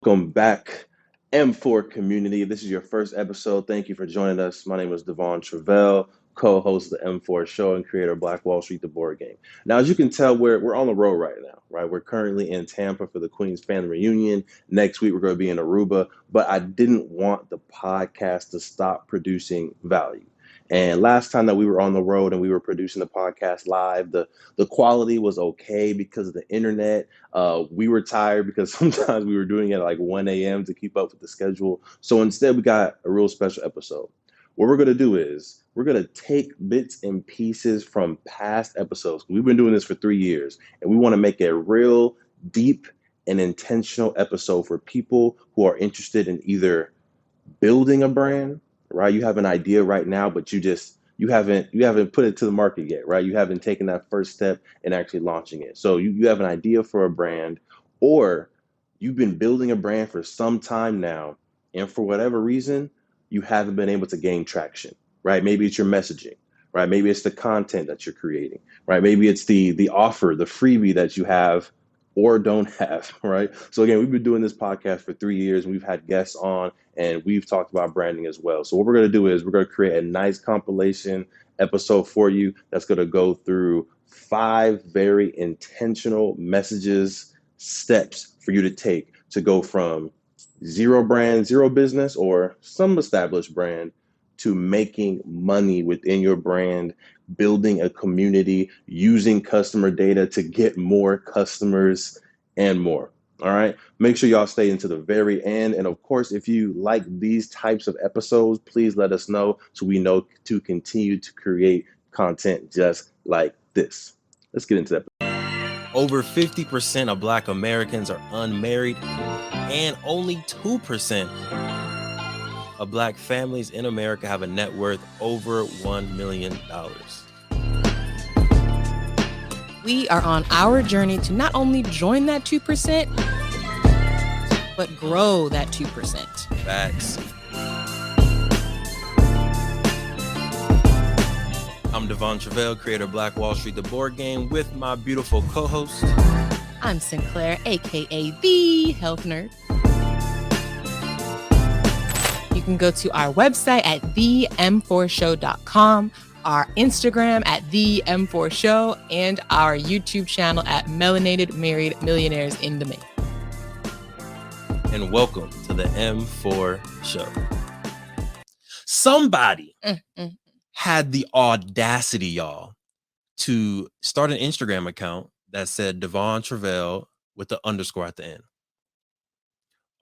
Welcome back, M4 community. This is your first episode. Thank you for joining us. My name is Devon Truvel, co-host of the M4 show and creator of Black Wall Street, the board game. Now, as you can tell, we're on the road right now, right? We're currently in Tampa for the Queen's family reunion. Next week, we're going to be in Aruba, but I didn't want the podcast to stop producing value. And last time that we were on the road and we were producing the podcast live, the quality was okay because of the internet. We were tired because sometimes we were doing it at like 1 a.m. to keep up with the schedule. So instead, we got a real special episode. What we're going to do is we're going to take bits and pieces from past episodes. We've been doing this for 3 years, and we want to make a real deep and intentional episode for people who are interested in either building a brand, right? You have an idea right now, but you haven't put it to the market yet, right? You haven't taken that first step in actually launching it. So you have an idea for a brand, or you've been building a brand for some time now, and for whatever reason, you haven't been able to gain traction, right? Maybe it's your messaging, right? Maybe it's the content that you're creating, right? Maybe it's the offer, the freebie that you have or don't have, right? So again, we've been doing this podcast for 3 years, and we've had guests on, and we've talked about branding as well. So what we're going to do is we're going to create a nice compilation episode for you that's going to go through 5 very intentional messages, steps for you to take to go from zero brand, zero business, or some established brand to making money within your brand, building a community, using customer data to get more customers, and more. All right. Make sure y'all stay into the very end. And of course, if you like these types of episodes, please let us know so we know to continue to create content just like this. Let's get into that. Over 50% of Black Americans are unmarried, and only 2% of Black families in America have a net worth over $1 million. We are on our journey to not only join that 2%, but grow that 2%. Facts. I'm Devon Truvel, creator of Black Wall Street, the board game, with my beautiful co-host. I'm Sinclair, aka the health nerd. You can go to our website at them4show.com, our Instagram at them4show, and our YouTube channel at Melanated Married Millionaires in the making. And welcome to the M4 show. Somebody had the audacity, y'all, to start an Instagram account that said Devon Truvel with the underscore at the end.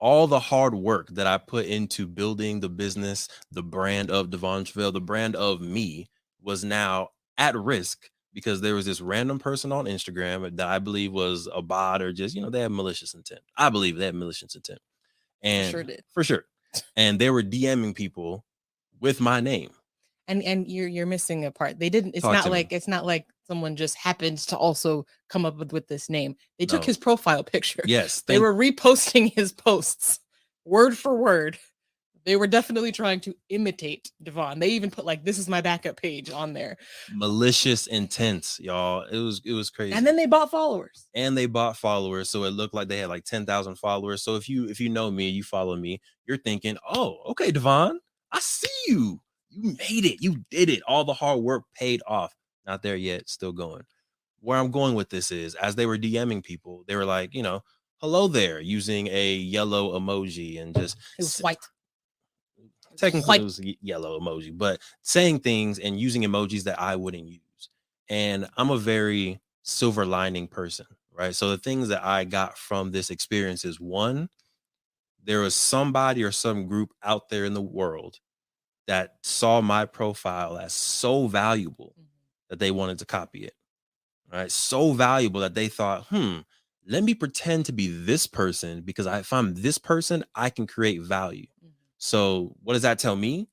All the hard work that I put into building the business, the brand of Devon Truvel, the brand of me, was now at risk because there was this random person on Instagram that I believe was a bot, or just, they had malicious intent. I believe they had malicious intent. And sure did. For sure. And they were DMing people with my name. And you're missing a part. They didn't. It's not like someone just happened to also come up with this name. They took his profile picture. Yes, they were reposting his posts word for word. They were definitely trying to imitate Devon. They even put this is my backup page on there. Malicious intent, y'all. It was crazy. And then they bought followers. So it looked like they had 10,000 followers. So if you know me, you follow me, you're thinking, oh, okay, Devon, I see you. You made it. You did it. All the hard work paid off. Not there yet. Still going. Where I'm going with this is, as they were DMing people, they were like, hello there, using a yellow emoji, and just it was white. Technically, it was a yellow emoji, but saying things and using emojis that I wouldn't use. And I'm a very silver lining person, right? So the things that I got from this experience is, one, there was somebody or some group out there in the world that saw my profile as so valuable that they wanted to copy it, right? So valuable that they thought, let me pretend to be this person, because if I'm this person, I can create value. So what does that tell me?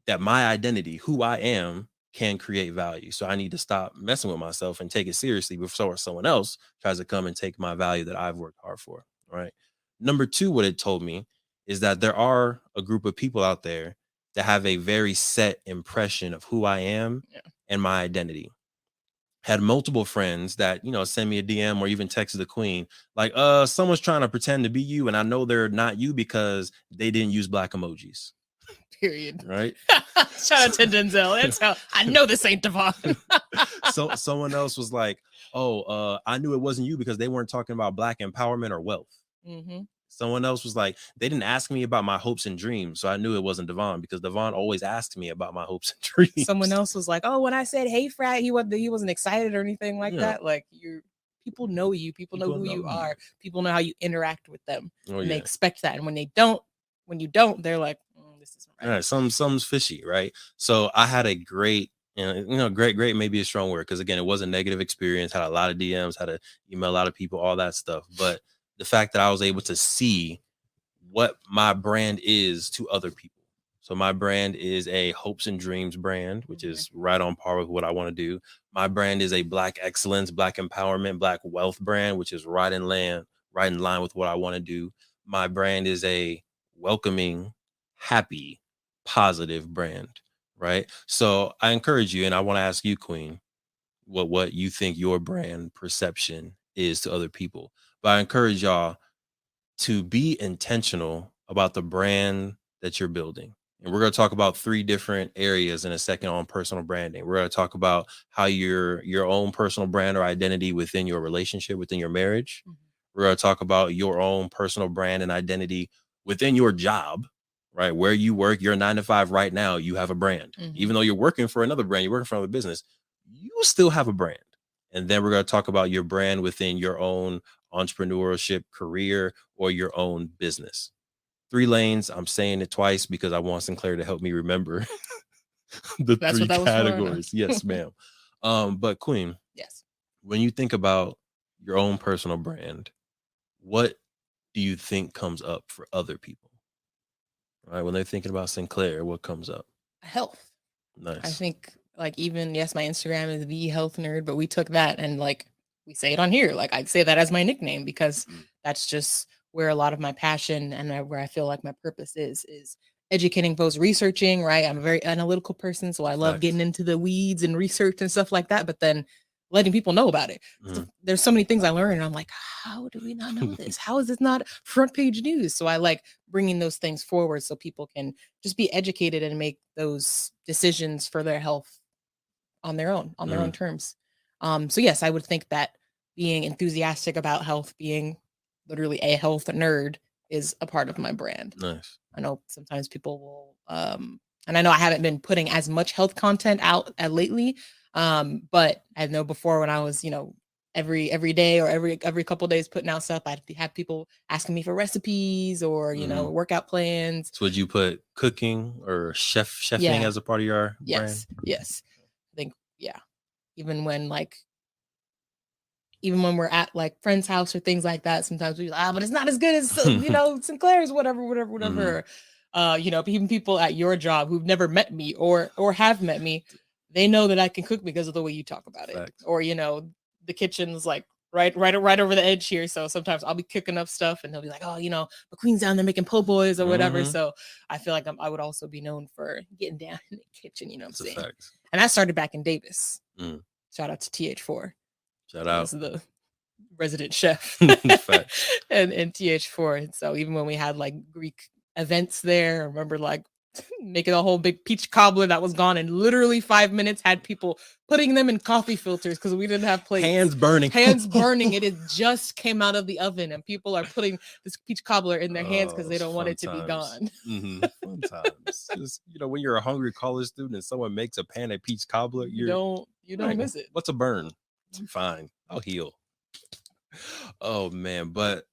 That my identity, who I am, can create value. So I need to stop messing with myself and take it seriously before someone else tries to come and take my value that I've worked hard for, right? Number two, what it told me is that there are a group of people out there that have a very set impression of who I am and my identity. had multiple friends that, send me a DM or even text the queen, like, someone's trying to pretend to be you, and I know they're not you because they didn't use black emojis. Period. Right? Shout out to Denzel. That's how I know this ain't Devon. So someone else was like, oh, I knew it wasn't you because they weren't talking about black empowerment or wealth. Mm-hmm. Someone else was like, they didn't ask me about my hopes and dreams, so I knew it wasn't Devon because Devon always asked me about my hopes and dreams. Someone else was like, oh, when I said hey frat, he wasn't excited or anything like that. Like, people know you, people know who you are, people know how you interact with them, and they expect that. And when you don't, they're like, this isn't right. Something's fishy, right? So I had a great, great may be a strong word, because again, it was a negative experience, had a lot of DMs, had to email a lot of people, all that stuff. But the fact that I was able to see what my brand is to other people. So my brand is a hopes and dreams brand, which is right on par with what I want to do. My brand is a black excellence, black empowerment, black wealth brand, which is right in line with what I want to do. My brand is a welcoming, happy, positive brand, right? So I encourage you, and I want to ask you, Queen, what you think your brand perception is to other people. But I encourage y'all to be intentional about the brand that you're building. And we're going to talk about 3 different areas in a second on personal branding. We're going to talk about how your own personal brand or identity within your relationship, within your marriage. Mm-hmm. We're going to talk about your own personal brand and identity within your job, right? Where you work, your 9 to 5 right now, you have a brand. Mm-hmm. Even though you're working for another brand, you're working for another business, you still have a brand. And then we're going to talk about your brand within your own entrepreneurship, career, or your own business. 3 lanes. I'm saying it twice because I want Sinclair to help me remember That's 3 categories. Yes, ma'am. But Queen, yes, when you think about your own personal brand, what do you think comes up for other people? Right, when they're thinking about Sinclair, what comes up? Health. Nice. I think, like, even, yes, my Instagram is the health nerd, but we took that and, like, we say it on here. Like, I'd say that as my nickname because that's just where a lot of my passion and where I feel like my purpose is educating folks, researching, right? I'm a very analytical person, so I love getting into the weeds and research and stuff like that, but then letting people know about it. So there's so many things I learned, and I'm like, how do we not know this? How is this not front page news? So I like bringing those things forward so people can just be educated and make those decisions for their health on their own terms. So yes, I would think that being enthusiastic about health, being literally a health nerd, is a part of my brand. Nice. I know sometimes people will, and I know I haven't been putting as much health content out lately, but I know before when I was, every day or every couple of days putting out stuff, I'd have people asking me for recipes or workout plans. So would you put cooking or chefing as a part of your brand? Yes. I think even when we're at like friends' house or things like that, sometimes we but it's not as good as Sinclair's, whatever. Even people at your job who've never met me or have met me, they know that I can cook because of the way you talk about it. Fact. Or the kitchen's like right over the edge here, so sometimes I'll be cooking up stuff and they'll be like, oh, the Queen's down there making po' boys or whatever. So I feel like I would also be known for getting down in the kitchen. You know what I'm saying? And I started back in Davis. Shout out to TH4. Shout out. This is the resident chef and TH4. And so even when we had like Greek events there, I remember like making a whole big peach cobbler that was gone in literally 5 minutes, had people putting them in coffee filters because we didn't have plates. Hands burning. It just came out of the oven and people are putting this peach cobbler in their hands because they don't want it to be gone. Fun times. Just, when you're a hungry college student and someone makes a pan of peach cobbler, you don't miss it. What's a burn? I'm fine. I'll heal. Oh man, but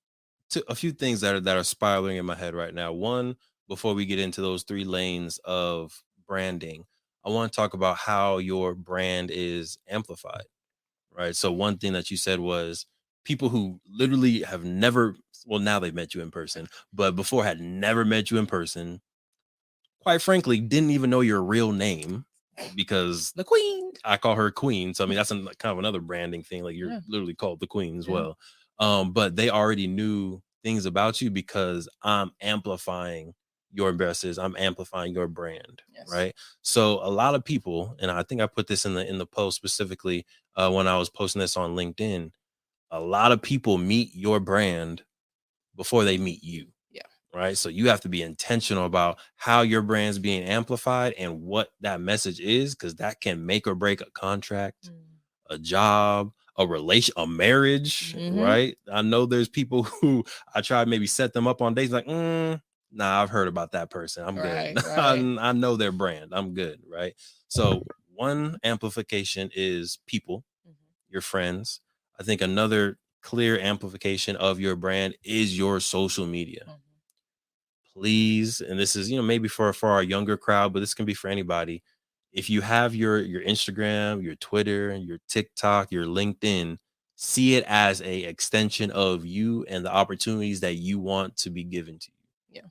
a few things that are spiraling in my head right now. One, before we get into those 3 lanes of branding, I want to talk about how your brand is amplified, right? So one thing that you said was people who literally have never, well, now they've met you in person, but before had never met you in person, quite frankly, didn't even know your real name because the Queen, I call her Queen. So I mean, that's kind of another branding thing. Like you're literally called the Queen as well. But they already knew things about you because I'm amplifying your best is I'm amplifying your brand, Yes. right? So a lot of people, and I think I put this in the post specifically when I was posting this on LinkedIn, a lot of people meet your brand before they meet you. Yeah. Right. So you have to be intentional about how your brand's being amplified and what that message is, because that can make or break a contract, a job, a relation, a marriage. Right. I know there's people who I try to maybe set them up on dates like, nah, I've heard about that person. I'm good. Right. I know their brand. I'm good. Right. So one amplification is people, your friends. I think another clear amplification of your brand is your social media. Please, and this is, maybe for our younger crowd, but this can be for anybody. If you have your Instagram, your Twitter, and your TikTok, your LinkedIn, see it as a extension of you and the opportunities that you want to be given to you. Yeah.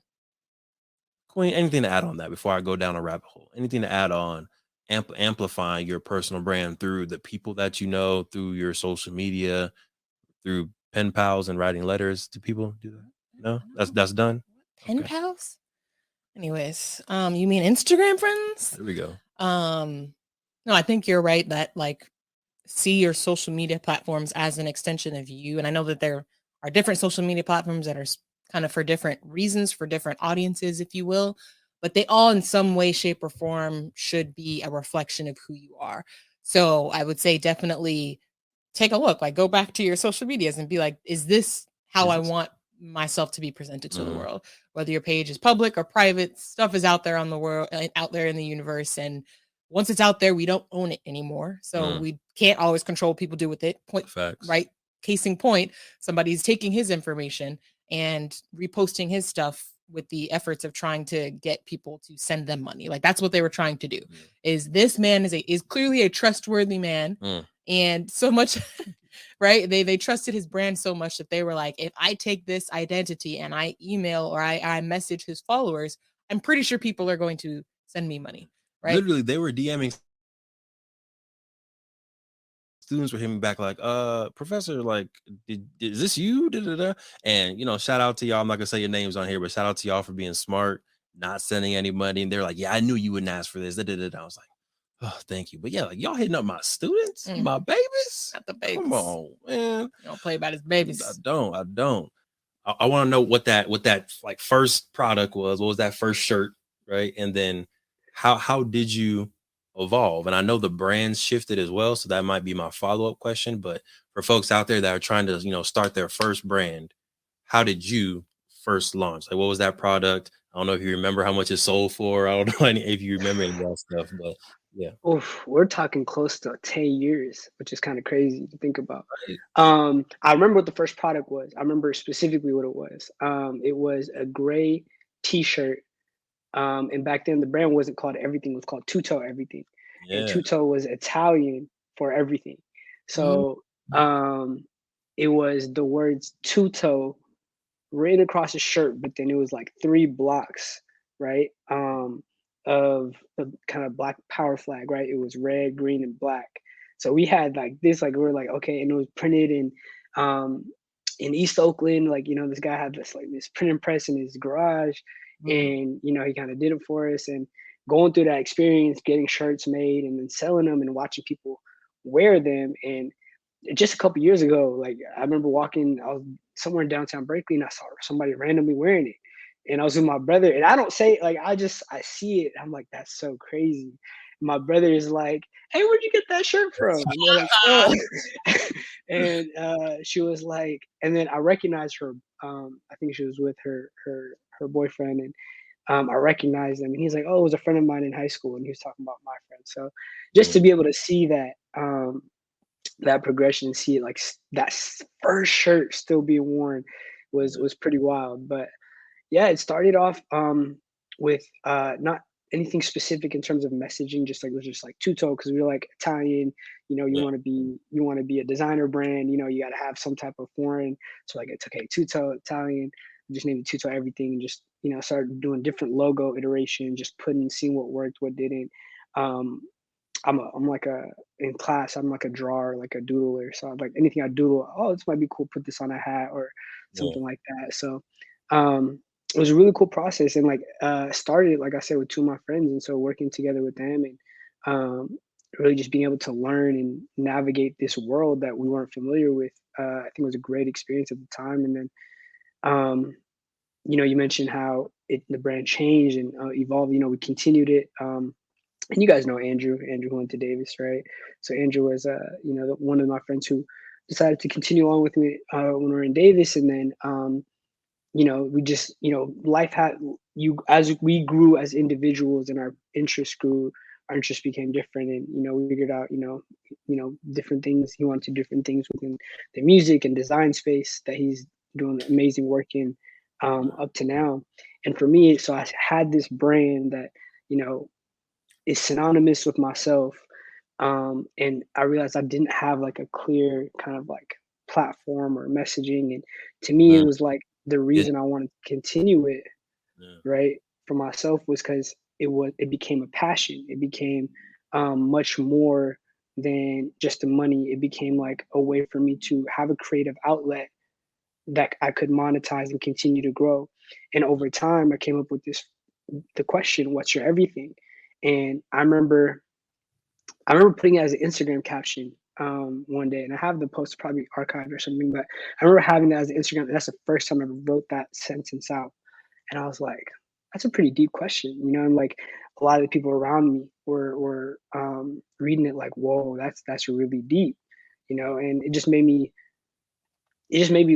Queen, anything to add on that before I go down a rabbit hole? Anything to add on amplifying your personal brand through the people that you know, through your social media, through pen pals and writing letters to people? Do that? No, that's done. Pen pals? Anyways, you mean Instagram friends? There we go. No, I think you're right that like see your social media platforms as an extension of you. And I know that there are different social media platforms that are kind of for different reasons, for different audiences, if you will, but they all in some way, shape, or form should be a reflection of who you are. So I would say definitely take a look, like go back to your social medias and be like, is this how I want myself to be presented to the world? Whether your page is public or private, stuff is out there on the world, out there in the universe. And once it's out there, we don't own it anymore. So we can't always control what people do with it. Right? Casing point, somebody's taking his information and reposting his stuff with the efforts of trying to get people to send them money. Like that's what they were trying to do. Is this man is clearly a trustworthy man. And so much, right? They trusted his brand so much that they were like, if I take this identity and I email or I message his followers, I'm pretty sure people are going to send me money. Right? Literally, they were DMing students were hitting me back like, professor, like, is this you? Da-da-da. And shout out to y'all. I'm not gonna say your names on here, but shout out to y'all for being smart, not sending any money. And they're like, yeah, I knew you wouldn't ask for this. Da-da-da-da. I was like, oh, thank you. But yeah, like y'all hitting up my students, my babies. Not the babies. Come on, man. You don't play about his babies. I don't. I want to know what that like first product was. What was that first shirt, right? And then how did you evolve? And I know the brands shifted as well, so that might be my follow-up question. But for folks out there that are trying to start their first brand, how did you first launch? Like, what was that product? I don't know if you remember how much it sold for. I don't know if you remember any of that stuff, but yeah. Oof, we're talking close to 10 years, which is kind of crazy to think about. Right. I remember what the first product was. I remember specifically what it was. It was a gray t-shirt. And back then the brand wasn't called Everything, it was called Tutto Everything. Yeah. And Tutto was Italian for everything. So it was the words Tutto written across the shirt, but then it was like 3 blocks, right? Of the kind of black power flag, right? It was red, green, and black. So we had like this, like we were like, okay, and it was printed in East Oakland. Like, this guy had this printing press in his garage, and he kind of did it for us. And going through that experience, getting shirts made and then selling them and watching people wear them. And just a couple years ago, like I remember walking, I was somewhere in downtown Berkeley, and I saw somebody randomly wearing it. And I was with my brother, and I don't say like I see it. I'm like, that's so crazy. My brother is like, "Hey, where'd you get that shirt from?" And they're like, "Oh," and she was like, and then I recognized her. I think she was with her boyfriend, and I recognized him, and he's like, "Oh, it was a friend of mine in high school," and he was talking about my friend. So just to be able to see that that progression and see it like that first shirt still being worn was pretty wild. But yeah, it started off with not anything specific in terms of messaging, just like it was just like Tutto, because we were like Italian, you want to be a designer brand, you got to have some type of foreign. So like it's okay, Tutto Italian, just named it Tutto Everything, and just started doing different logo iteration, just seeing what worked, what didn't. I'm like in class, I'm like a drawer, like a doodler. So I'm like anything I doodle, oh, this might be cool, put this on a hat or something like that. So it was a really cool process, and like started, like I said, with two of my friends, and so working together with them, and really just being able to learn and navigate this world that we weren't familiar with. I think it was a great experience at the time. And then um, you mentioned how the brand changed and evolved. We continued it. And you guys know Andrew who went to Davis, right? So Andrew was one of my friends who decided to continue on with me when we were in Davis. And then we just, life had as we grew as individuals and our interests grew, our interests became different, and we figured out, different things. He wanted to do different things within the music and design space that he's doing amazing work in up to now. And for me, so I had this brand that you know is synonymous with myself. And I realized I didn't have like a clear kind of like platform or messaging. And to me, it Mm, was like the yeah, reason I wanted to continue it, yeah, right, for myself was because it became a passion. It became much more than just the money. It became like a way for me to have a creative outlet that I could monetize and continue to grow. And over time, I came up with the question, "What's your everything?" And I remember putting it as an Instagram caption one day, and I have the post probably archived or something. But I remember having that as an Instagram. And that's the first time I ever wrote that sentence out, and I was like, "That's a pretty deep question," And like a lot of the people around me were reading it like, "Whoa, that's really deep," And it just made me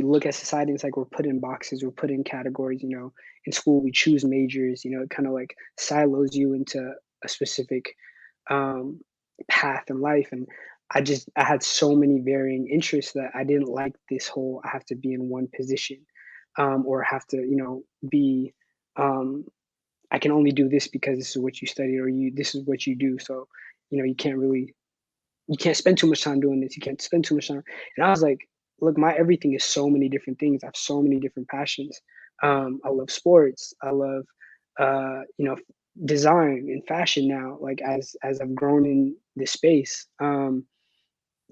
look at society. It's like we're put in boxes, we're put in categories. In school we choose majors. It kind of like silos you into a specific um, path in life. And I had so many varying interests that I didn't like this whole I have to be in one position, or have to be um, I can only do this because this is what you studied, or this is what you do. So you can't spend too much time doing this. You can't spend too much time. And I was like, look, my everything is so many different things. I have so many different passions. I love sports. I love, design and fashion now. Like as I've grown in this space,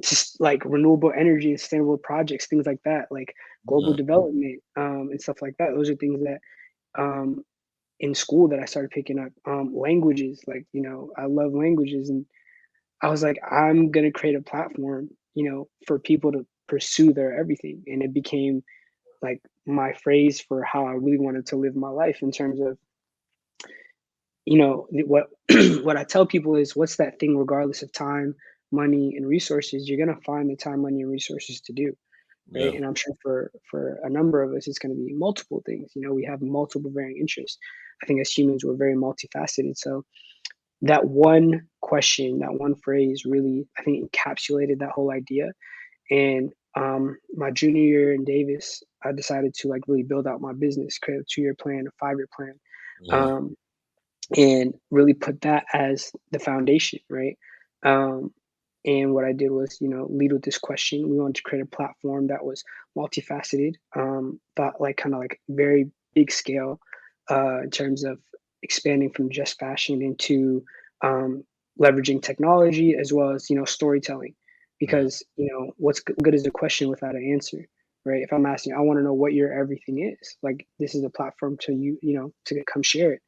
just like renewable energy and sustainable projects, things like that, like global yeah. development, and stuff like that. Those are things that um, in school that I started picking up. Languages, like I love languages, and I was like, I'm gonna create a platform, for people to pursue their everything. And it became like my phrase for how I really wanted to live my life in terms of, what what I tell people is what's that thing regardless of time, money, and resources, you're gonna find the time, money, and resources to do. Right. Yeah. And I'm sure for a number of us, it's gonna be multiple things. We have multiple varying interests. I think as humans, we're very multifaceted. So that one question, that one phrase really, I think, encapsulated that whole idea. And my junior year in Davis, I decided to like really build out my business, create a 2-year plan, a 5-year plan, Yeah. um, and really put that as the foundation, right? Um, and what I did was, lead with this question. We wanted to create a platform that was multifaceted, thought like kind of like very big scale, in terms of expanding from just fashion into um, leveraging technology as well as storytelling. Yeah. Because what's good is a question without an answer, right? If I'm asking, I want to know what your everything is. Like this is a platform to to come share it.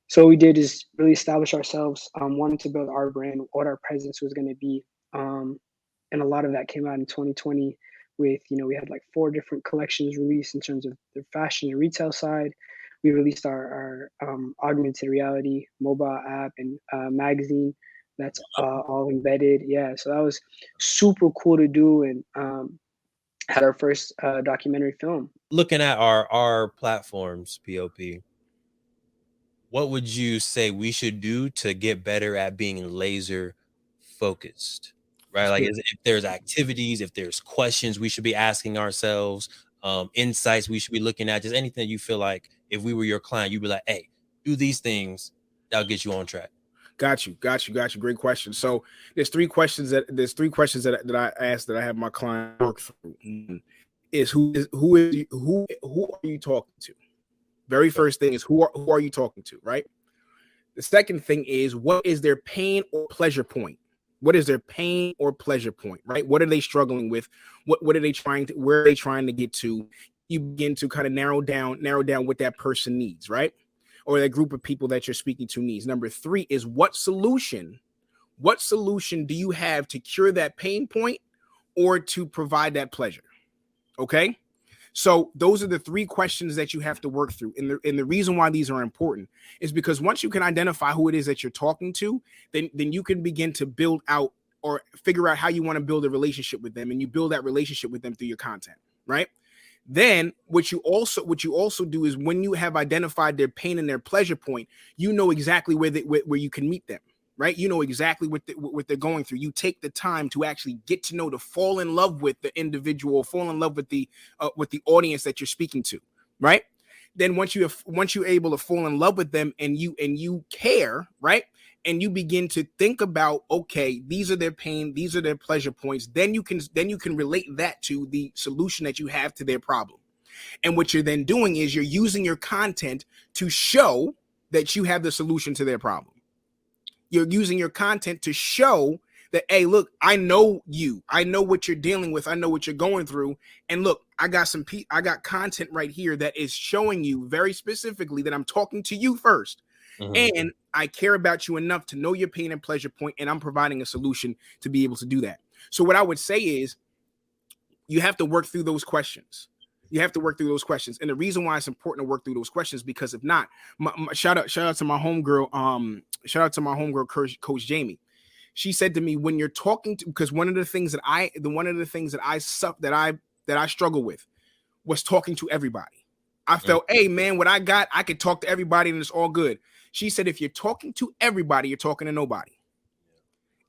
So what we did is really establish ourselves, wanting to build our brand, what our presence was going to be. Um, and a lot of that came out in 2020 with, we had like 4 different collections released in terms of the fashion and retail side. We released our augmented reality mobile app and magazine that's all embedded. Yeah, so that was super cool to do, and had our first documentary film. Looking at our platforms, POP, what would you say we should do to get better at being laser focused? Right? That's Like good. if there's activities, if there's questions we should be asking ourselves, insights we should be looking at, just anything you feel like if we were your client, you'd be like, hey, do these things, that'll get you on track. Got you. Great question. So there's three questions that I asked that I have my client work through. Is who are you talking to? Very first thing is who are you talking to, right? The second thing is what is their pain or pleasure point? What is their pain or pleasure point, right? What are they struggling with? What are they trying to where are they trying to get to? you begin to kind of narrow down what that person needs, right? Or that group of people that you're speaking to needs. Number 3 is what solution do you have to cure that pain point or to provide that pleasure? Okay. So those are the 3 questions that you have to work through. And the reason why these are important is because once you can identify who it is that you're talking to, then you can begin to build out or figure out how you want to build a relationship with them. And you build that relationship with them through your content, right? Then what you also do is when you have identified their pain and their pleasure point, you know exactly where you can meet them, right? You know exactly what they're going through. You take the time to actually get to know, to fall in love with the individual, fall in love with the audience that you're speaking to, right? Then once you're able to fall in love with them and you care, right? And you begin to think about, okay, these are their pain, these are their pleasure points. Then you can relate that to the solution that you have to their problem. And what you're then doing is you're using your content to show that you have the solution to their problem. You're using your content to show that, hey, look, I know you. I know what you're dealing with. I know what you're going through. And look, I got content right here that is showing you very specifically that I'm talking to you first. Mm-hmm. And I care about you enough to know your pain and pleasure point, and I'm providing a solution to be able to do that. So what I would say is you have to work through those questions. You have to work through those questions. And the reason why it's important to work through those questions, because if not, shout out to my homegirl, Coach Jamie. She said to me, when you're talking to, because one of the things that I struggle with was talking to everybody. I felt, hey man, what I got, I could talk to everybody and it's all good. She said, if you're talking to everybody, you're talking to nobody.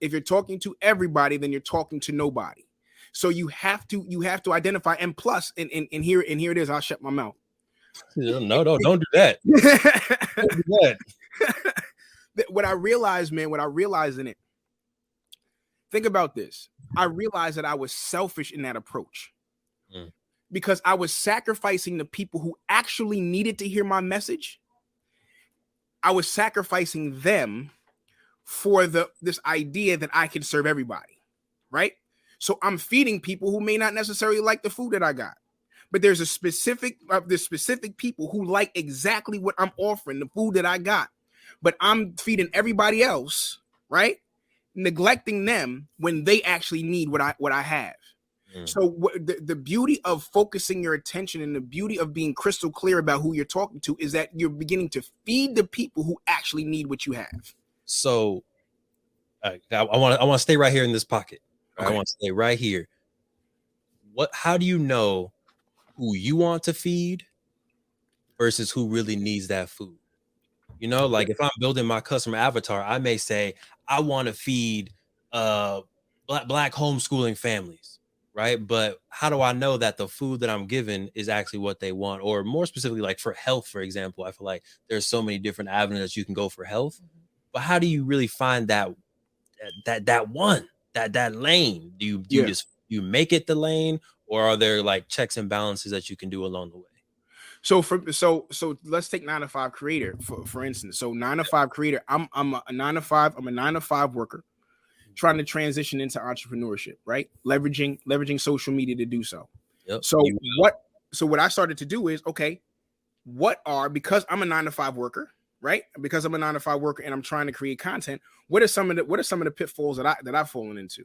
If you're talking to everybody, then you're talking to nobody. So you have to identify. And plus, and here it is. I'll shut my mouth. No, don't do that. Don't do that. What I realized in it, think about this. I realized that I was selfish in that approach because I was sacrificing the people who actually needed to hear my message. I was sacrificing them for this idea that I can serve everybody, right? So I'm feeding people who may not necessarily like the food that I got, but there's specific people who like exactly what I'm offering, the food that I got, but I'm feeding everybody else, right? Neglecting them when they actually need what I have. So the beauty of focusing your attention and the beauty of being crystal clear about who you're talking to is that you're beginning to feed the people who actually need what you have. So I want to stay right here in this pocket. Okay. I want to stay right here. How do you know who you want to feed versus who really needs that food? You know, like if I'm building my customer avatar, I may say, I want to feed black homeschooling families, right? But how do I know that the food that I'm giving is actually what they want? Or more specifically, like for health, for example, I feel like there's so many different avenues that you can go for health. But how do you really find that lane? Do you make it the lane, or are there like checks and balances that you can do along the way? So let's take 9 to 5 creator for instance. So 9 to 5 creator, I'm a 9 to 5. I'm a 9 to 5 worker trying to transition into entrepreneurship, right? Leveraging social media to do so. Yep. So what I started to do is, okay, because I'm a 9 to 5 worker, right? Because I'm a 9 to 5 worker and I'm trying to create content, what are some of the pitfalls that I've fallen into?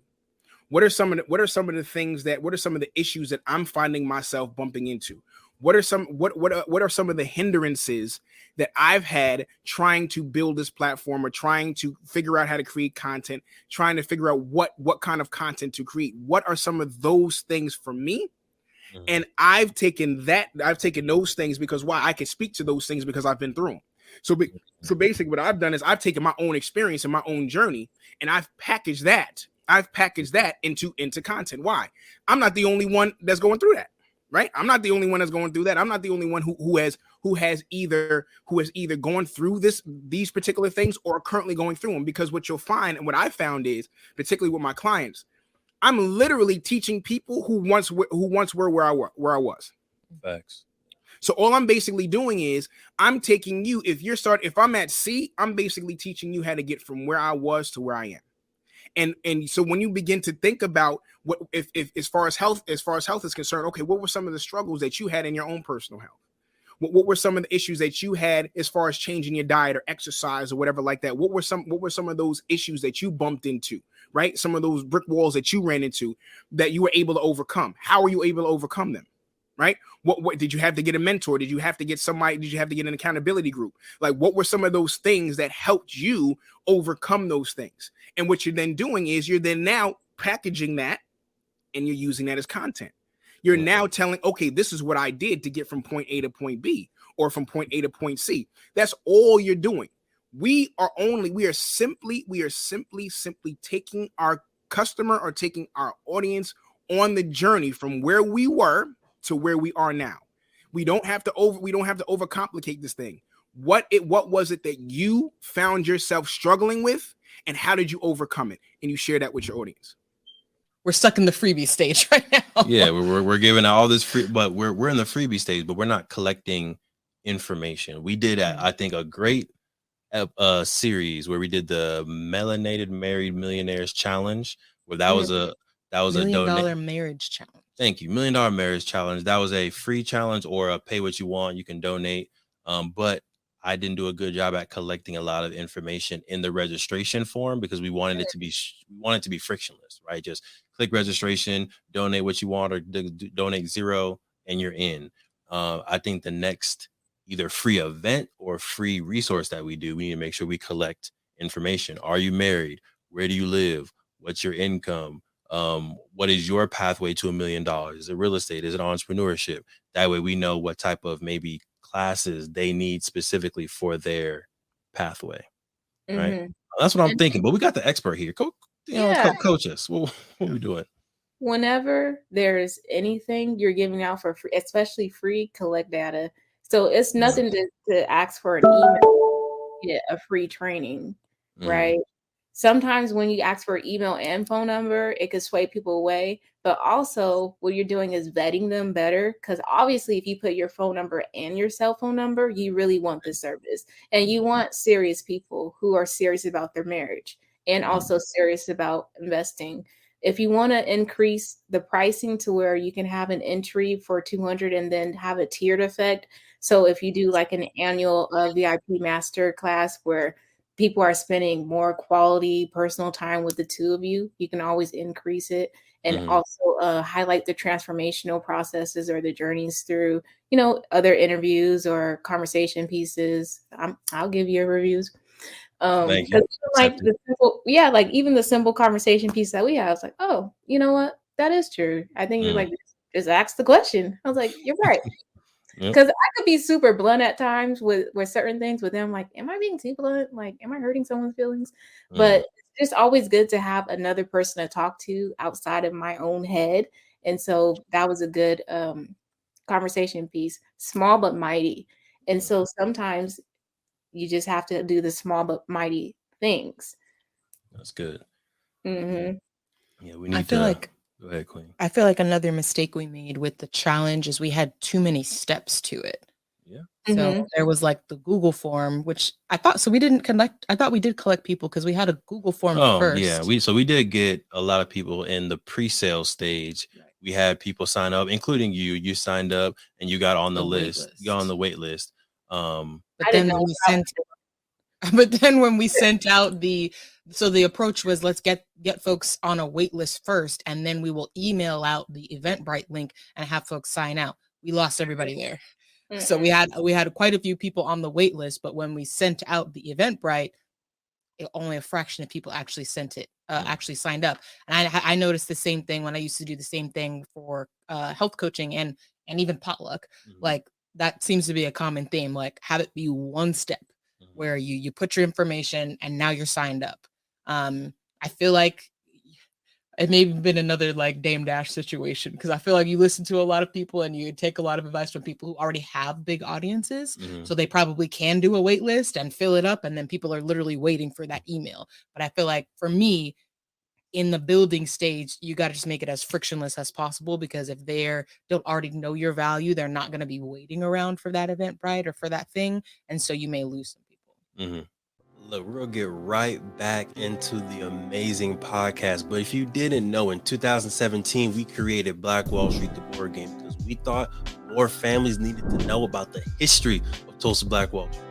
What are some of the issues that I'm finding myself bumping into? What are some of the hindrances that I've had trying to build this platform or trying to figure out how to create content, trying to figure out what kind of content to create? What are some of those things for me? And I've taken those things because I can speak to those things because I've been through them. So basically what I've done is I've taken my own experience and my own journey and I've packaged that into content. Why? I'm not the only one that's going through that, right? I'm not the only one that's going through that. I'm not the only one who has either gone through these particular things or currently going through them. Because what you'll find and what I found is, particularly with my clients, I'm literally teaching people who once were where I was. Facts. So all I'm basically doing is I'm taking you, if I'm at C, I'm basically teaching you how to get from where I was to where I am. And so when you begin to think about what if as far as health is concerned, okay, what were some of the struggles that you had in your own personal health? What were some of the issues that you had as far as changing your diet or exercise or whatever like that? What were some of those issues that you bumped into, right? Some of those brick walls that you ran into that you were able to overcome. How were you able to overcome them? Right? What did you have to get a mentor? Did you have to get somebody? Did you have to get an accountability group? Like, what were some of those things that helped you overcome those things? And what you're then doing is you're then now packaging that and you're using that as content. You're now telling, okay, this is what I did to get from point A to point B or from point A to point C. That's all you're doing. We are simply taking our customer or taking our audience on the journey from where we were to where we are now. We don't have to overcomplicate this thing. What was it that you found yourself struggling with, and how did you overcome it? And you share that with your audience. We're stuck in the freebie stage right now. Yeah, we're giving out all this free, but we're in the freebie stage, but we're not collecting information. We did, I think, a great series where we did the Melanated Married Millionaires challenge, where that was a $1 million marriage challenge. Thank you, $1 million marriage challenge. That was a free challenge or a pay what you want. You can donate, but I didn't do a good job at collecting a lot of information in the registration form because we wanted it to be frictionless, right? Just click registration, donate what you want, or donate $0, and you're in. I think the next either free event or free resource that we do, we need to make sure we collect information. Are you married? Where do you live? What's your income? What is your pathway to $1 million? Is it real estate? Is it entrepreneurship? That way we know what type of maybe classes they need specifically for their pathway, right? That's what I'm thinking. But we got the expert here. Coach us. What are we doing? Whenever there's anything you're giving out for free, especially free, collect data. So it's nothing to ask for an email, get a free training, right? Sometimes when you ask for email and phone number, it could sway people away. But also what you're doing is vetting them better. Because obviously, if you put your phone number and your cell phone number, you really want the service. And you want serious people who are serious about their marriage and also serious about investing. If you want to increase the pricing to where you can have an entry for $200 and then have a tiered effect. So if you do like an annual VIP master class where people are spending more quality personal time with the two of you, you can always increase it and also highlight the transformational processes or the journeys through, other interviews or conversation pieces. I'll give you reviews. Thank you. Like even the simple conversation piece that we have, I was like, oh, you know what? That is true. I think you're like, just ask the question. I was like, you're right. Because I could be super blunt at times with certain things with them. Like, am I being too blunt? Like, am I hurting someone's feelings? But it's just always good to have another person to talk to outside of my own head. And so that was a good conversation piece, small but mighty. And so sometimes you just have to do the small but mighty things. That's good. Mm-hmm. Yeah, we need to. Go ahead, Queen. I feel like another mistake we made with the challenge is we had too many steps to it. Yeah. So there was like the Google form, which I thought, so we didn't connect. I thought we did collect people because we had a Google form first. Yeah. We did get a lot of people in the pre-sale stage. Right. We had people sign up, including you. You signed up and you got on the list. You got on the wait list. But then when we sent out the approach was, let's get folks on a wait list first, and then we will email out the Eventbrite link and have folks sign out. We lost everybody there. So we had quite a few people on the wait list, but when we sent out the Eventbrite, only a fraction of people actually actually signed up. And I noticed the same thing when I used to do the same thing for health coaching and even potluck. Like, that seems to be a common theme. Like, have it be one step where you put your information and now you're signed up. I feel like it may have been another like Dame Dash situation, because I feel like you listen to a lot of people and you take a lot of advice from people who already have big audiences. So they probably can do a wait list and fill it up, and then people are literally waiting for that email. But I feel like for me, in the building stage, you got to just make it as frictionless as possible, because if they don't already know your value, they're not going to be waiting around for that Eventbrite or for that thing. And so you may lose some people. Look, we're gonna get right back into the amazing podcast. But if you didn't know, in 2017, we created Black Wall Street, the board game, because we thought more families needed to know about the history of Tulsa Black Wall Street.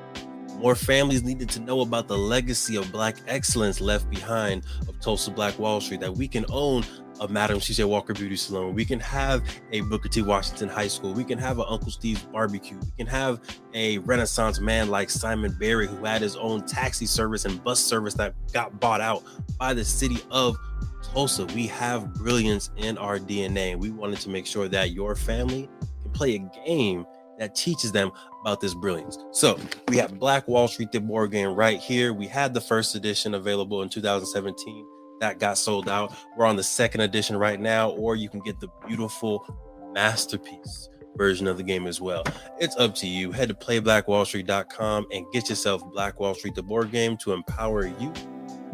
More families needed to know about the legacy of Black excellence left behind of Tulsa Black Wall Street, that we can own a Madam C.J. Walker Beauty Salon. We can have a Booker T. Washington High School. We can have an Uncle Steve's Barbecue. We can have a Renaissance man like Simon Berry, who had his own taxi service and bus service that got bought out by the city of Tulsa. We have brilliance in our DNA. We wanted to make sure that your family can play a game that teaches them about this brilliance. So we have Black Wall Street, the board game, right here. We had the first edition available in 2017. That got sold out. We're on the second edition right now, or you can get the beautiful masterpiece version of the game as well. It's up to you. Head to playblackwallstreet.com and get yourself Black Wall Street, the board game, to empower you,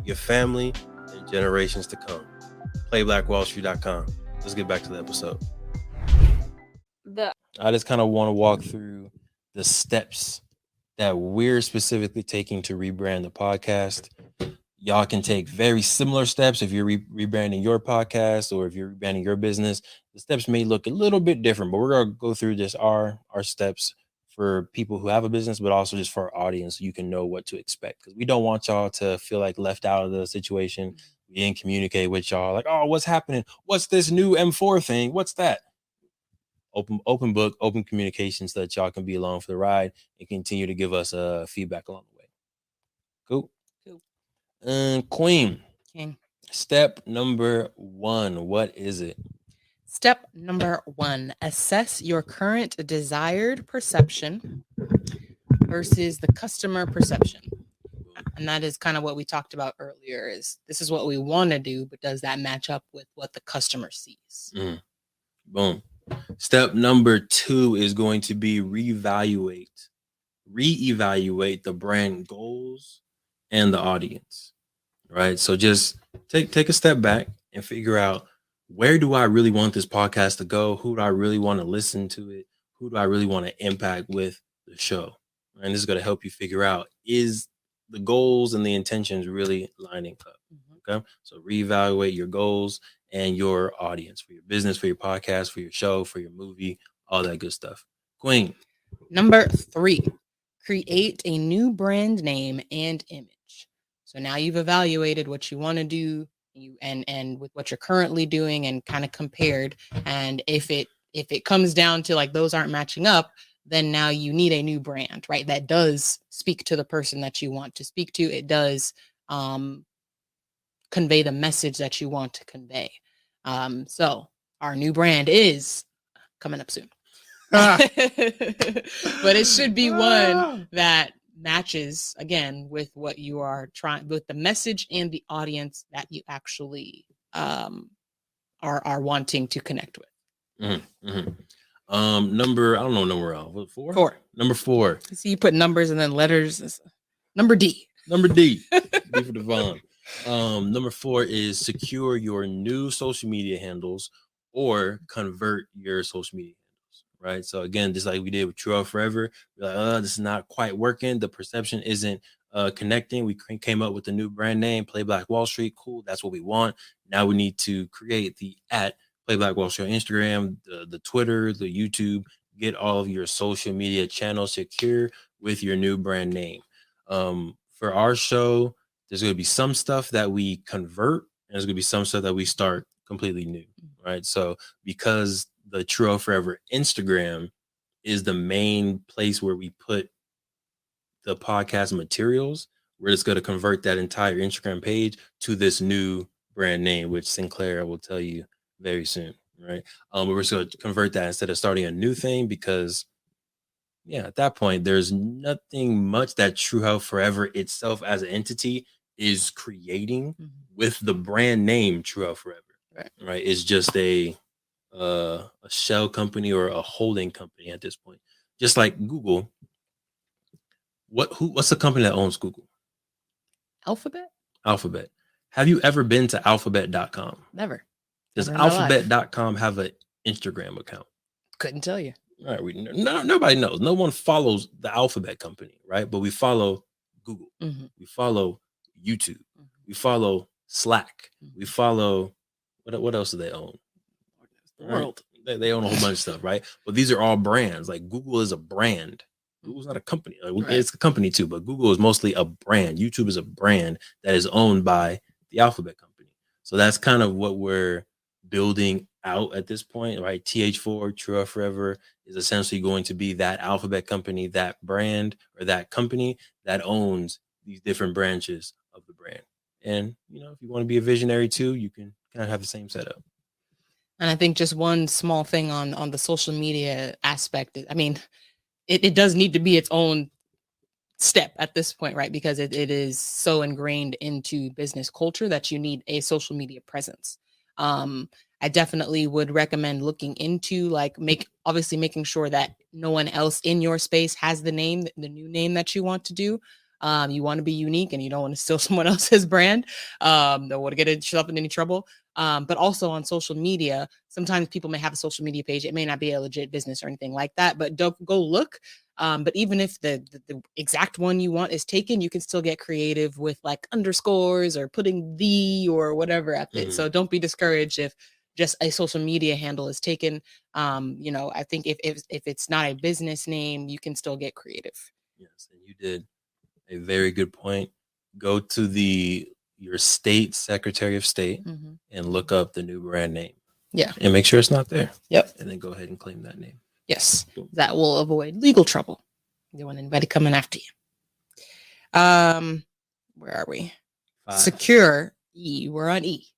your family, and generations to come. Playblackwallstreet.com. Let's get back to the episode. I just kind of want to walk through the steps that we're specifically taking to rebrand the podcast. Y'all can take very similar steps if you're rebranding your podcast or if you're rebranding your business. The steps may look a little bit different, but we're going to go through just our steps for people who have a business, but also just for our audience so you can know what to expect. Because we don't want y'all to feel like left out of the situation. We didn't communicate with y'all like, oh, what's happening? What's this new M4 thing? What's that? Open book, open communication so that y'all can be along for the ride and continue to give us feedback along the way. Cool. Queen. King. Step number 1. What is it? Step number 1, assess your current desired perception versus the customer perception. And that is kind of what we talked about earlier, is this is what we want to do, but does that match up with what the customer sees? Boom. Step number 2 is going to be reevaluate the brand goals and the audience, right? So just take a step back and figure out, where do I really want this podcast to go? Who do I really want to listen to it? Who do I really want to impact with the show? And this is going to help you figure out, is the goals and the intentions really lining up? Okay. So reevaluate your goals and your audience for your business, for your podcast, for your show, for your movie, all that good stuff. Queen. Number 3, create a new brand name and image. So now you've evaluated what you want to do, and with what you're currently doing, and kind of compared. And if it comes down to like those aren't matching up, then now you need a new brand, right? That does speak to the person that you want to speak to. It does convey the message that you want to convey. So our new brand is coming up soon. But it should be one that matches, again, with what you are trying, with the message and the audience that you actually are wanting to connect with. Number, I don't know number, what, 4? 4. Number 4. See, you put numbers and then letters. Number D. D for Devon. Number 4 is secure your new social media handles or convert your social media handles, right? So again, just like we did with Truvel Forever, we're like, this is not quite working. The perception isn't connecting. We came up with a new brand name, Play Black Wall Street. Cool. That's what we want. Now we need to create the @Play Black Wall Street on Instagram, the Twitter, the YouTube. Get all of your social media channels secure with your new brand name. For our show, there's going to be some stuff that we convert, and there's going to be some stuff that we start completely new, right? So because the Truvel Forever Instagram is the main place where we put the podcast materials, we're just going to convert that entire Instagram page to this new brand name, which Sinclair will tell you very soon, right? We're just going to convert that instead of starting a new thing, because at that point, there's nothing much that Truvel Forever itself as an entity is creating with the brand name Truvel Forever, right? It's just a shell company or a holding company at this point. Just like Google. What's the company that owns Google? Alphabet. Have you ever been to alphabet.com? Never. Does alphabet.com have an Instagram account? Couldn't tell you. All right, nobody knows. No one follows the Alphabet company, right? But we follow Google. Mm-hmm. We follow YouTube. Mm-hmm. We follow Slack. Mm-hmm. We follow what else do they own? The world. They own a whole bunch of stuff, right? But these are all brands. Like Google is a brand. Google's not a company. Like, it's a company too, but Google is mostly a brand. YouTube is a brand that is owned by the Alphabet company. So that's kind of what we're building out at this point, right? TH4, True Forever, is essentially going to be that Alphabet company, that brand or that company that owns these different branches of the brand. And, you know, if you want to be a visionary too, you can kind of have the same setup. And I think just one small thing on the social media aspect, I mean, it does need to be its own step at this point, right? Because it is so ingrained into business culture that you need a social media presence. I definitely would recommend looking into obviously making sure that no one else in your space has the new name that you want to do. You want to be unique and you don't want to steal someone else's brand. Don't want to get yourself in any trouble. But also on social media, sometimes people may have a social media page. It may not be a legit business or anything like that, but don't go look. But even if the exact one you want is taken, you can still get creative with like underscores or putting the or whatever at it. So don't be discouraged if just a social media handle is taken. You know, I think if it's not a business name, you can still get creative. Yes, and you did a very good point. Go to your state Secretary of State and look up the new brand name. Yeah. And make sure it's not there. Yep. And then go ahead and claim that name. Yes. That will avoid legal trouble. You don't want anybody coming after you. Where are we? 5. Secure E. We're on E.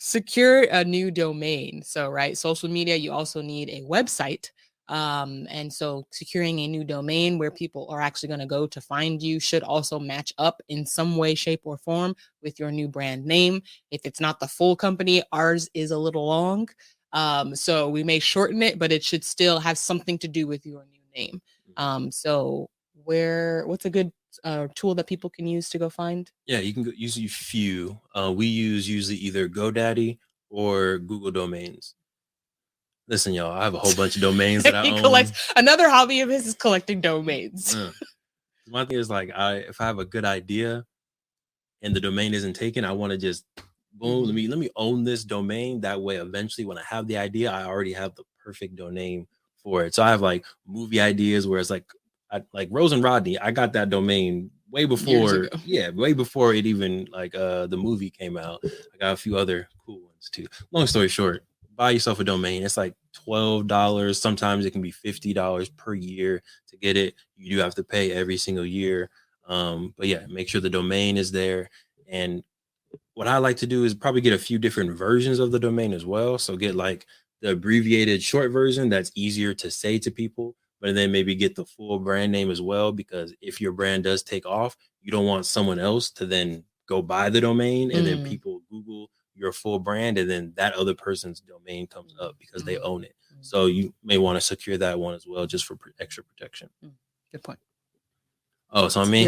Secure a new domain. So, right, social media, you also need a website. And so securing a new domain where people are actually going to go to find you should also match up in some way, shape, or form with your new brand name. If it's not the full company, ours is a little long. So we may shorten it, but it should still have something to do with your new name. So what's a good tool that people can use to go find? Yeah, you can use a few. We use usually either GoDaddy or Google Domains. Listen, y'all, I have a whole bunch of domains that I own. Collects. Another hobby of his is collecting domains. My thing is like, if I have a good idea and the domain isn't taken, I want to just boom, let me own this domain. That way, eventually, when I have the idea, I already have the perfect domain for it. So I have like movie ideas where it's like Rose and Rodney. I got that domain way before, way before it even the movie came out. I got a few other cool ones too. Long story short, buy yourself a domain. It's like $12. Sometimes it can be $50 per year to get it. You do have to pay every single year. But yeah, make sure the domain is there. And what I like to do is probably get a few different versions of the domain as well. So get like the abbreviated short version that's easier to say to people, but then maybe get the full brand name as well, because if your brand does take off, you don't want someone else to then go buy the domain and then people Google your full brand and then that other person's domain comes up because they own it. So you may want to secure that one as well, just for extra protection. Good point. Oh, it's on me.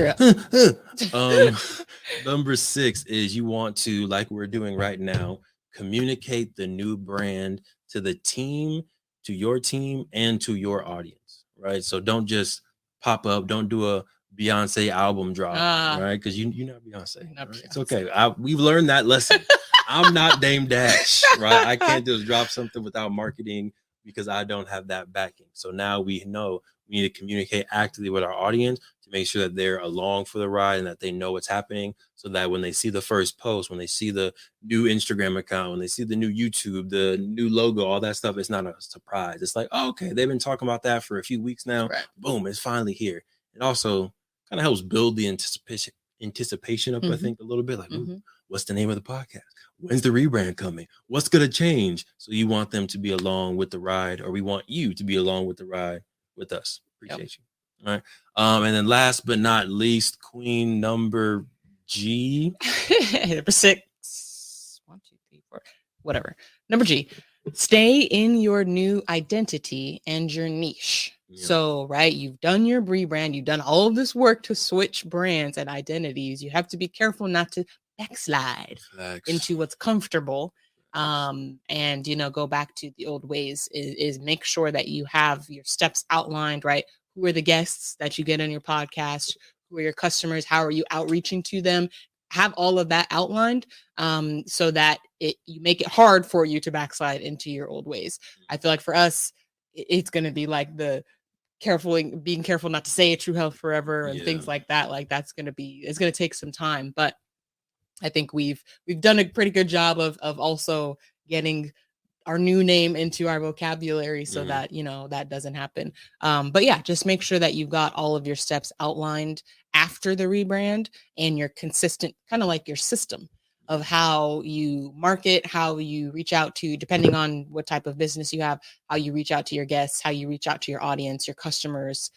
Number 6 is you want to, like we're doing right now, communicate the new brand to the team, to your team, and to your audience, right? So don't just pop up. Don't do a Beyonce album drop, right? Because you're not Beyonce. Right? It's okay. We've learned that lesson. I'm not Dame Dash, right? I can't just drop something without marketing because I don't have that backing. So now we know we need to communicate actively with our audience to make sure that they're along for the ride and that they know what's happening, so that when they see the first post, when they see the new Instagram account, when they see the new YouTube, the new logo, all that stuff, it's not a surprise. It's like, oh, okay, they've been talking about that for a few weeks now. Right. Boom, it's finally here. It also kind of helps build the anticipation up, I think, a little bit. Like, ooh, what's the name of the podcast? When's the rebrand coming? What's going to change? So you want them to be along with the ride, or we want you to be along with the ride with us. Appreciate you. All right. And then last but not least, queen number G. Number 6. 1, 2, 3, 4. Whatever. Number G. Stay in your new identity and your niche. Yeah. So, right, you've done your rebrand, you've done all of this work to switch brands and identities. You have to be careful not to backslide into what's comfortable. And, go back to the old ways is make sure that you have your steps outlined, right? Who are the guests that you get on your podcast? who are your customers? How are you outreaching to them? Have all of that outlined, so that you make it hard for you to backslide into your old ways. I feel like for us, it's going to be like the being careful not to say True Health Forever and things like that. Like it's going to take some time, but I think we've done a pretty good job of also getting our new name into our vocabulary so that, that doesn't happen. But yeah, just make sure that you've got all of your steps outlined after the rebrand, and you're consistent, kind of like your system of how you market, how you reach out to, depending on what type of business you have, how you reach out to your guests, how you reach out to your audience, your customers,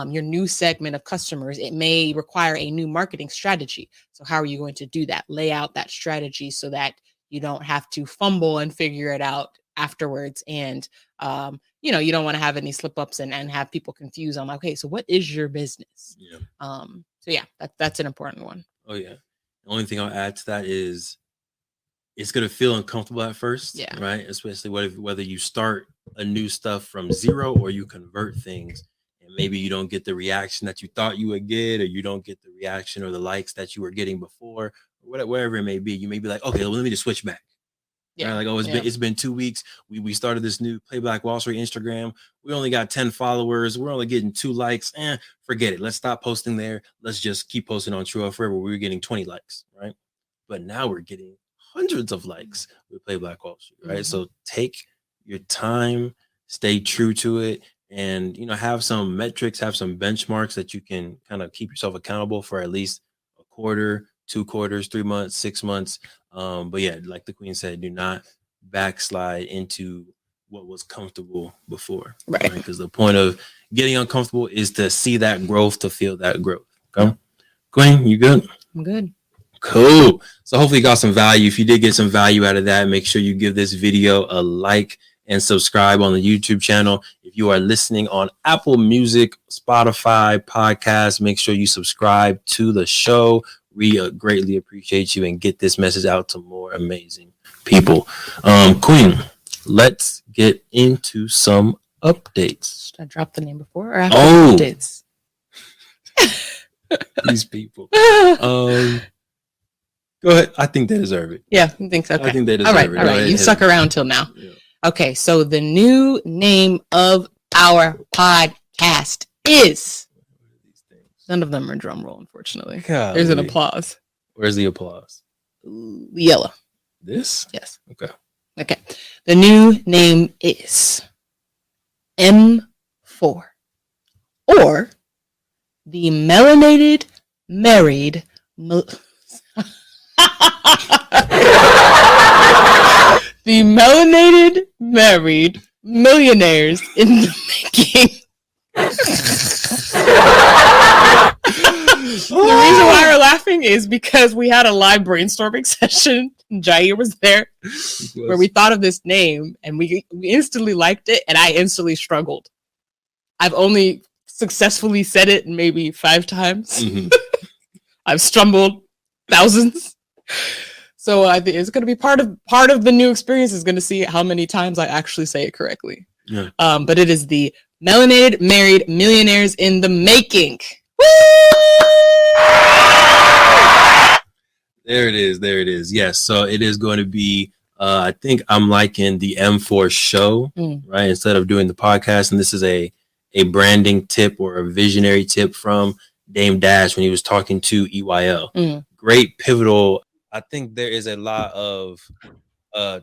your new segment of customers. It may require a new marketing strategy. So how are you going to do that? Lay out that strategy so that you don't have to fumble and figure it out afterwards. And, you don't want to have any slip ups and have people confused on like, okay, so what is your business? So yeah, that's an important one. Oh yeah. The only thing I'll add to that is it's going to feel uncomfortable at first, right? Especially whether you start a new stuff from zero or you convert things, and maybe you don't get the reaction that you thought you would get, or you don't get the reaction or the likes that you were getting before, or whatever it may be. You may be like, okay, well, let me just switch back. Yeah. Right? Like, it's been 2 weeks. We started this new Play Black Wall Street Instagram. We only got 10 followers. We're only getting 2 likes. Forget it. Let's stop posting there. Let's just keep posting on Truvel Forever. We were getting 20 likes, right? But now we're getting hundreds of likes with Play Black Wall Street, right? So take your time, stay true to it, and have some metrics, have some benchmarks that you can kind of keep yourself accountable for at least a quarter, 2 quarters, 3 months, 6 months. But yeah, like the Queen said, do not backslide into what was comfortable before, right? Because the point of getting uncomfortable is to see that growth, to feel that growth. Okay, Queen, you good? I'm good. Cool. So hopefully you got some value. If you did get some value out of that, make sure you give this video a like and subscribe on the YouTube channel. If you are listening on Apple Music, Spotify, podcasts, make sure you subscribe to the show. We greatly appreciate you, and get this message out to more amazing people. Queen, let's get into some updates. Should I drop the name before or after the updates? These people. Go ahead. I think they deserve it. Yeah, I think so. Okay. I think they deserve it. All right. You stuck around till now. Yeah. Okay, so the new name of our podcast is... None of them are drum roll, unfortunately. Golly. There's an applause. Where's the applause? The yellow. This? Yes. Okay. The new name is M4, or the Melanated Married The Melanated Married Millionaires in the Making. The reason why we're laughing is because we had a live brainstorming session. Jair was there, where we thought of this name, and we instantly liked it, and I instantly struggled. I've only successfully said it maybe 5 times. I've stumbled thousands. So I think it's going to be part of the new experience is going to see how many times I actually say it correctly. Yeah. But it is the Melanated Married Millionaires in the Making. Woo! There it is. Yes. So it is going to be, I think I'm liking the M4 show, right? Instead of doing the podcast. And this is a branding tip or a visionary tip from Dame Dash when he was talking to EYL. Great pivotal. I think there is a lot of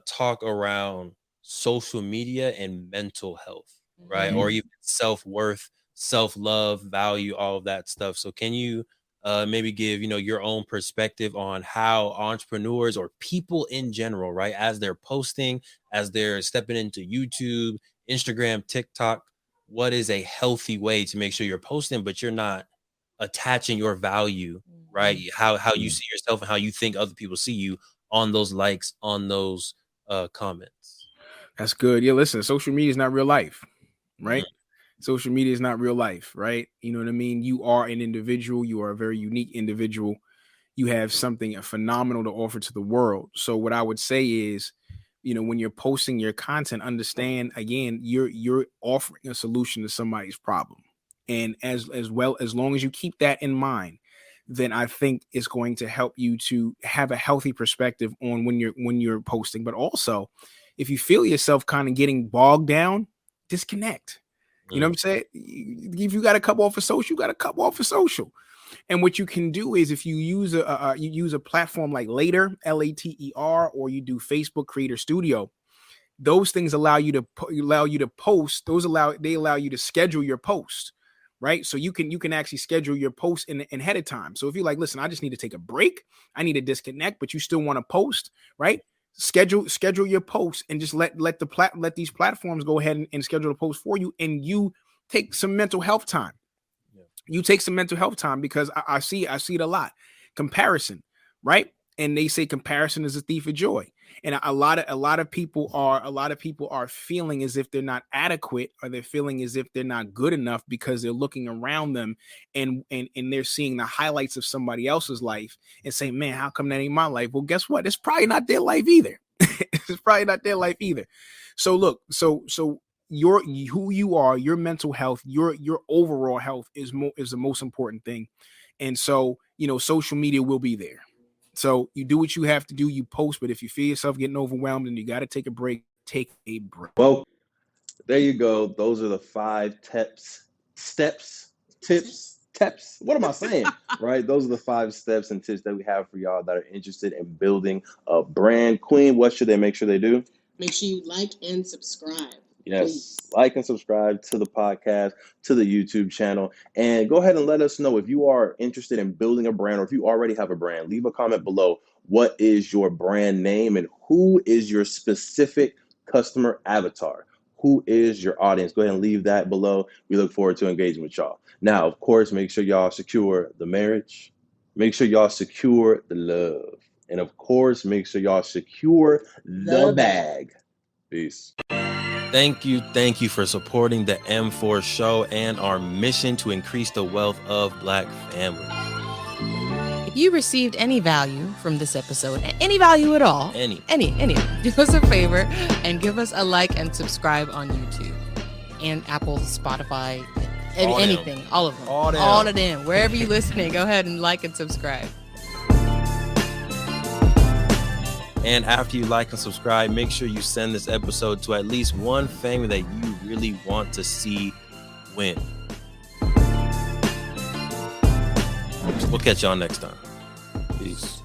talk around social media and mental health, right? Or even self-worth, self-love, value, all of that stuff. So can you maybe give, your own perspective on how entrepreneurs or people in general, right, as they're posting, as they're stepping into YouTube, Instagram, TikTok, what is a healthy way to make sure you're posting, but you're not attaching your value, right? How you see yourself and how you think other people see you on those likes, on those comments. That's good. Yeah, listen, social media is not real life, right? Social media is not real life, right? You know what I mean? You are an individual. You are a very unique individual. You have something phenomenal to offer to the world. So what I would say is, when you're posting your content, understand, again, you're offering a solution to somebody's problem. And as long as you keep that in mind, then I think it's going to help you to have a healthy perspective on when you're posting. But also, if you feel yourself kind of getting bogged down, disconnect. You know what I'm saying? If you got a couple off of social, you got a couple off of social. And what you can do is if you use a platform like Later, Later, or you do Facebook Creator Studio, those things allow you to post. They allow you to schedule your post, right? So you can actually schedule your post in ahead of time. So if you're like, listen, I just need to take a break, I need to disconnect, but you still want to post, right? Schedule your posts and just let these platforms go ahead and schedule the post for you, and you take some mental health time. You take some mental health time, because I see it a lot. Comparison, right? And they say comparison is a thief of joy. And a lot of people are feeling as if they're not adequate, or they're feeling as if they're not good enough, because they're looking around them and they're seeing the highlights of somebody else's life and saying, man, how come that ain't my life? Well, guess what? It's probably not their life either. It's probably not their life either. So look, so who you are, your mental health, your overall health is the most important thing. And so, social media will be there. So you do what you have to do, you post, but if you feel yourself getting overwhelmed and you got to take a break, take a break. Well, there you go. Those are the 5 tips. What am I saying? Right? Those are the 5 steps and tips that we have for y'all that are interested in building a brand. Queen, what should they make sure they do? Make sure you like and subscribe. Yes, Please. like and subscribe to the podcast, to the YouTube channel, and go ahead and let us know if you are interested in building a brand, or if you already have a brand. Leave a comment below. What is your brand name, and who is your specific customer avatar? Who is your audience? Go ahead and leave that below. We look forward to engaging with y'all. Now, of course, make sure y'all secure the marriage. Make sure y'all secure the love. And of course, make sure y'all secure the bag. Peace. Thank you for supporting the M4 show and our mission to increase the wealth of Black families. If you received any value from this episode, any value at all, any, do us a favor and give us a like and subscribe on YouTube and Apple, Spotify, anything, all of them, all of them, wherever you're listening. Go ahead and like and subscribe. And after you like and subscribe, make sure you send this episode to at least one family that you really want to see win. We'll catch y'all next time. Peace.